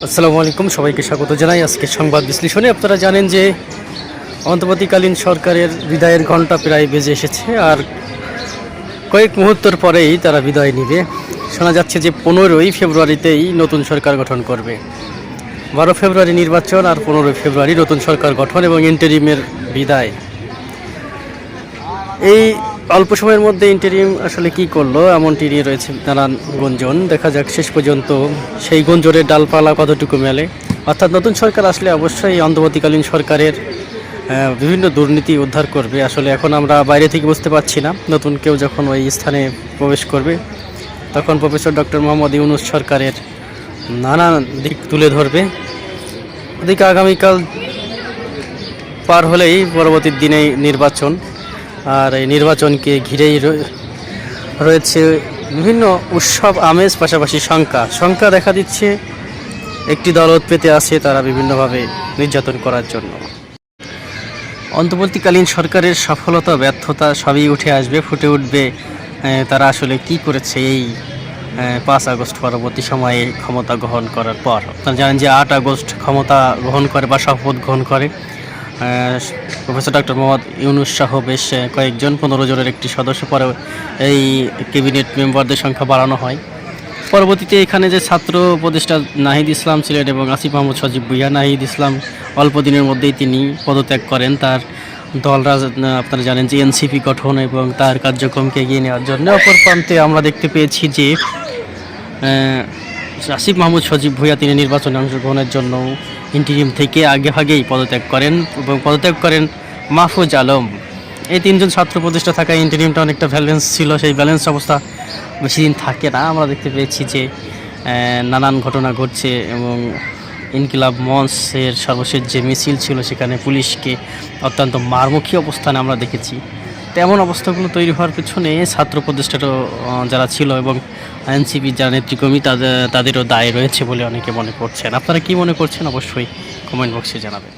আসসালামু আলাইকুম, সবাইকে স্বাগত জানাই আজকে সংবাদ বিশ্লেষণে। আপনারা জানেন যে অন্তর্বর্তীকালীন সরকারের বিদায়ের ঘণ্টা প্রায় বেজে এসেছে, আর কয়েক মুহূর্তের পরেই তারা বিদায় নেবে। শোনা যাচ্ছে যে 15ই ফেব্রুয়ারিতেই নতুন সরকার গঠন করবে। 12 ফেব্রুয়ারি নির্বাচন আর 15 ফেব্রুয়ারি নতুন সরকার গঠন এবং ইন্টারিমের বিদায়। এই অল্প সময়ের মধ্যে ইন্টারিম আসলে কি করলো এমনটি নিয়ে রয়েছে নানান গুঞ্জন। দেখা যাক শেষ পর্যন্ত সেই গুঞ্জনের ডালপালা কতটুকু মেলে। অর্থাৎ নতুন সরকার আসলে অবশ্যই অন্তর্বর্তীকালীন সরকারের বিভিন্ন দুর্নীতি উদ্ধার করবে। আসলে এখন আমরা বাইরে থেকে বুঝতে পারছি না, নতুন কেউ যখন ওই স্থানে প্রবেশ করবে তখন প্রফেসর ডক্টর মোহাম্মদ ইউনূস সরকারের নানান দিক তুলে ধরবে। ওদিকে আগামীকাল পার হলেই পরবর্তী দিনেই নির্বাচন, আর এই নির্বাচনকে ঘিরেই রয়েছে বিভিন্ন উৎসব আমেজ, পাশাপাশি শঙ্কা দেখা দিচ্ছে একটি দরদ পেতে আছে তারা বিভিন্নভাবে নির্যাতন করার জন্য। অন্তর্বর্তীকালীন সরকারের সফলতা ব্যর্থতা সবই উঠে আসবে, ফুটে উঠবে তারা আসলে কি করেছে এই 5 আগস্ট পরবর্তী সময়ে ক্ষমতা গ্রহণ করার পর। আপনারা জানেন যে 8 আগস্ট ক্ষমতা গ্রহণ করে বা শপথ গ্রহণ করে প্রফেসর ডক্টর মোহাম্মদ ইউনূস সহ বেশ কয়েকজন 15 জনের একটি সদস্য। পরে এই ক্যাবিনেট মেম্বারদের সংখ্যা বাড়ানো হয়। পরবর্তীতে এখানে যে ছাত্র উপদেষ্টা নাহিদ ইসলাম ছিলেন এবং আসিফ মাহমুদ সজীব ভুঁইয়া, নাহিদ ইসলাম অল্প দিনের মধ্যেই তিনি পদত্যাগ করেন। তার দলরা আপনারা জানেন যে এনসিপি গঠন এবং তার কার্যক্রমকে এগিয়ে নেওয়ার জন্য। অপর প্রান্তে আমরা দেখতে পেয়েছি যে আসিফ মাহমুদ সজীব ভুঁইয়া তিনি নির্বাচনে অংশগ্রহণের জন্য ইন্টারিম থেকে আগেভাগেই পদত্যাগ করেন এবং পদত্যাগ করেন মাহফুজ আলম। এই 3 জন ছাত্র প্রতিষ্ঠা থাকায় ইন্টারিমটা অনেকটা ব্যালেন্স ছিল। সেই ব্যালেন্স অবস্থা বেশি দিন থাকে না। আমরা দেখতে পেয়েছি যে নানান ঘটনা ঘটছে এবং ইনকিলাব মঞ্চের সর্বশেষ যে মিছিল ছিল সেখানে পুলিশকে অত্যন্ত মারমুখী অবস্থানে আমরা দেখেছি। তেমন অবস্থাগুলো তৈরি হওয়ার পেছনে ছাত্র প্রতিষ্ঠারও যারা ছিল এবং এনসিপির যারা নেতৃকর্মী তাদেরও দায় রয়েছে বলে অনেকে মনে করছেন। আপনারা কি মনে করছেন অবশ্যই কমেন্ট বক্সে জানাবেন।